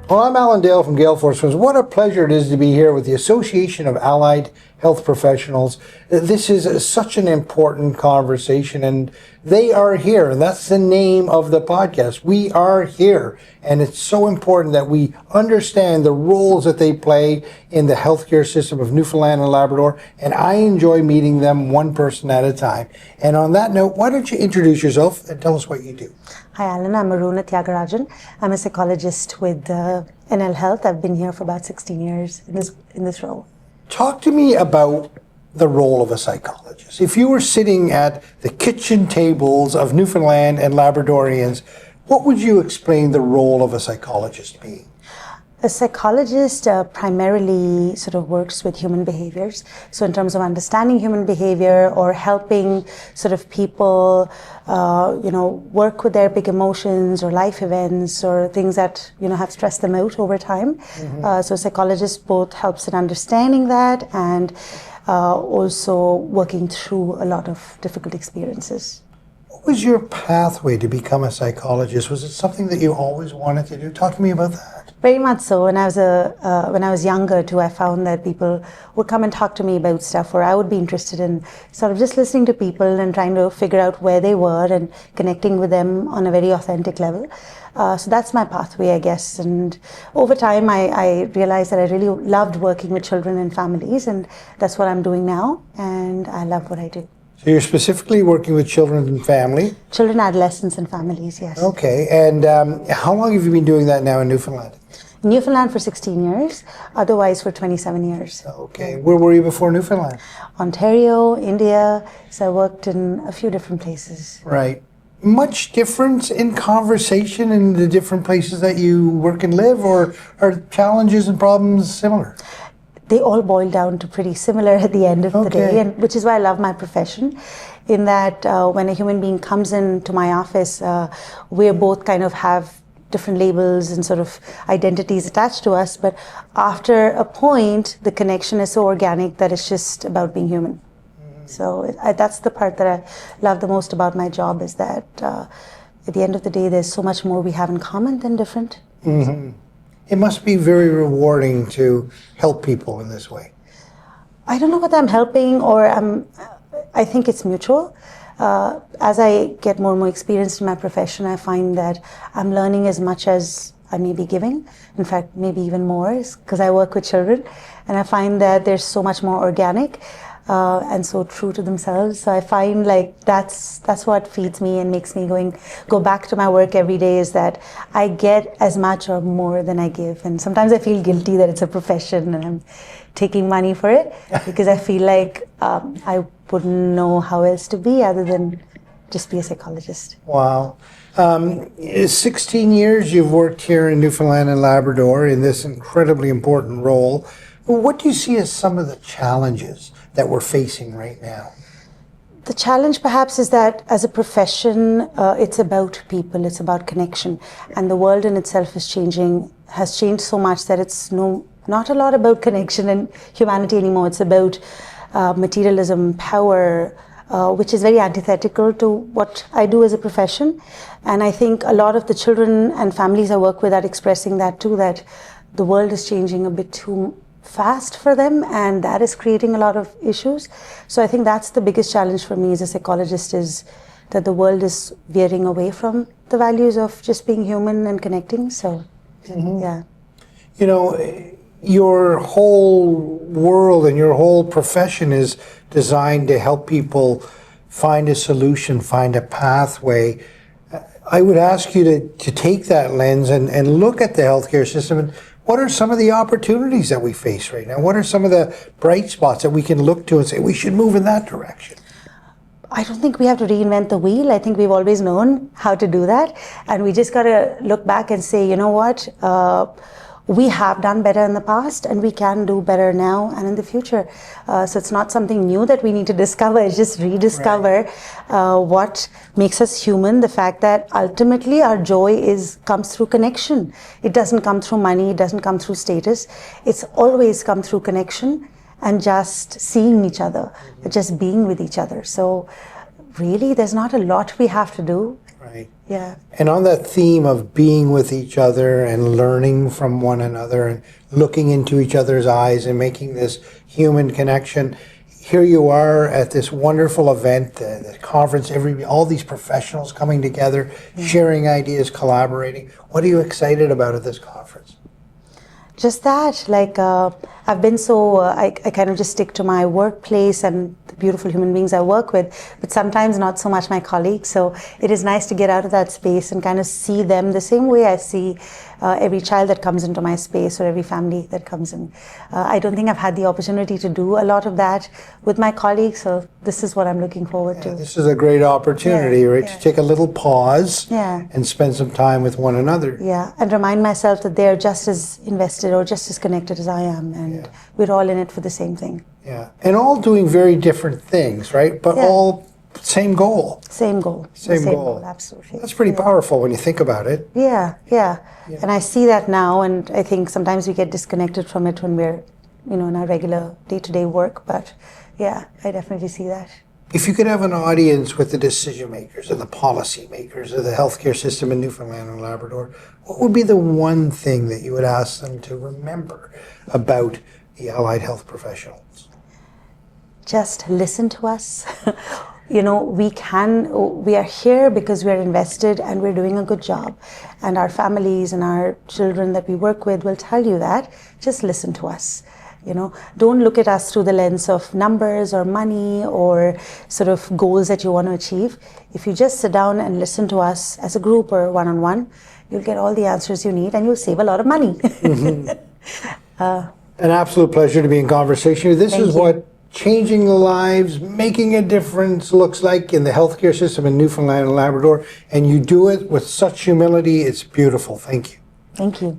Well, I'm Alan Dale from Gale Force Friends. What a pleasure it is to be here with the Association of Allied Health Professionals. This is such an important conversation, and they are here, and that's the name of the podcast. We are here, and it's so important that we understand the roles that they play in the healthcare system of Newfoundland and Labrador, and I enjoy meeting them one person at a time. And on that note, why don't you introduce yourself and tell us what you do? Hi Alan, I'm Aruna Thyagarajan. I'm a psychologist with NL Health. I've been here for about 16 years in this role. Talk to me about the role of a psychologist. If you were sitting at the kitchen tables of Newfoundland and Labradorians, what would you explain the role of a psychologist being? A psychologist primarily sort of works with human behaviors. So in terms of understanding human behavior or helping sort of people, work with their big emotions or life events or things that, have stressed them out over time. Mm-hmm. So a psychologist both helps in understanding that and also working through a lot of difficult experiences. What was your pathway to become a psychologist? Was it something that you always wanted to do? Talk to me about that. Very much so. When I was younger too, I found that people would come and talk to me about stuff, or I would be interested in sort of just listening to people and trying to figure out where they were and connecting with them on a very authentic level. So that's my pathway, I guess. And over time, I realized that I really loved working with children and families, and that's what I'm doing now. And I love what I do. So you're specifically working with children and family? Children, adolescents, and families, yes. Okay. And how long have you been doing that now in Newfoundland? Newfoundland for 16 years, otherwise for 27 years. Okay. Where were you before Newfoundland? Ontario, India. So I worked in a few different places. Right. Much difference in conversation in the different places that you work and live, or are challenges and problems similar? They all boil down to pretty similar at the end of the day, and which is why I love my profession, in that when a human being comes into my office, we both kind of have different labels and sort of identities attached to us, but after a point, the connection is so organic that it's just about being human. Mm-hmm. So that's the part that I love the most about my job, is that at the end of the day, there's so much more we have in common than different. Mm-hmm. It must be very rewarding to help people in this way. I don't know whether I'm helping or I think it's mutual. As I get more and more experienced in my profession, I find that I'm learning as much as I may be giving. In fact, maybe even more, because I work with children, and I find that they're so much more organic and so true to themselves. So I find like that's what feeds me and makes me go back to my work every day, is that I get as much or more than I give. And sometimes I feel guilty that it's a profession and I'm taking money for it, because I feel like I wouldn't know how else to be other than just be a psychologist. Wow. 16 years you've worked here in Newfoundland and Labrador in this incredibly important role. What do you see as some of the challenges that we're facing right now? The challenge perhaps is that as a profession, it's about people, it's about connection. And the world in itself has changed so much that it's not a lot about connection and humanity anymore. It's about materialism, power, which is very antithetical to what I do as a profession. And I think a lot of the children and families I work with are expressing that too, that the world is changing a bit too fast for them, and that is creating a lot of issues. So I think that's the biggest challenge for me as a psychologist, is that the world is veering away from the values of just being human and connecting. So, yeah. Your whole world and your whole profession is designed to help people find a solution, find a pathway. I would ask you to take that lens and look at the healthcare system. And what are some of the opportunities that we face right now? What are some of the bright spots that we can look to and say, we should move in that direction? I don't think we have to reinvent the wheel. I think we've always known how to do that. And we just got to look back and say, you know what? We have done better in the past, and we can do better now and in the future. So it's not something new that we need to discover, it's just rediscover what makes us human. The fact that ultimately our joy comes through connection. It doesn't come through money, it doesn't come through status. It's always come through connection and just seeing each other, just being with each other. So really, there's not a lot we have to do. Right. Yeah. And on that theme of being with each other and learning from one another and looking into each other's eyes and making this human connection, here you are at this wonderful event, the conference, all these professionals coming together, sharing ideas, collaborating. What are you excited about at this conference? Just that, I've been I kind of just stick to my workplace and the beautiful human beings I work with, but sometimes not so much my colleagues. So it is nice to get out of that space and kind of see them the same way I see every child that comes into my space or every family that comes in. I don't think I've had the opportunity to do a lot of that with my colleagues, so this is what I'm looking forward to. This is a great opportunity, right? To take a little pause and spend some time with one another. Yeah, and remind myself that they're just as invested or just as connected as I am, and we're all in it for the same thing. Yeah, and all doing very different things, right? But all same goal. Same goal. Same goal. Absolutely. That's pretty powerful when you think about it. Yeah. And I see that now, and I think sometimes we get disconnected from it when we're, in our regular day-to-day work. But yeah, I definitely see that. If you could have an audience with the decision makers and the policy makers of the healthcare system in Newfoundland and Labrador, what would be the one thing that you would ask them to remember about the allied health professionals? Just listen to us. We are here because we're invested and we're doing a good job. And our families and our children that we work with will tell you that. Just listen to us. Don't look at us through the lens of numbers or money or sort of goals that you want to achieve. If you just sit down and listen to us as a group or one-on-one, you'll get all the answers you need and you'll save a lot of money. An absolute pleasure to be in conversation with you. This is what changing lives, making a difference looks like in the healthcare system in Newfoundland and Labrador. And you do it with such humility. It's beautiful. Thank you. Thank you.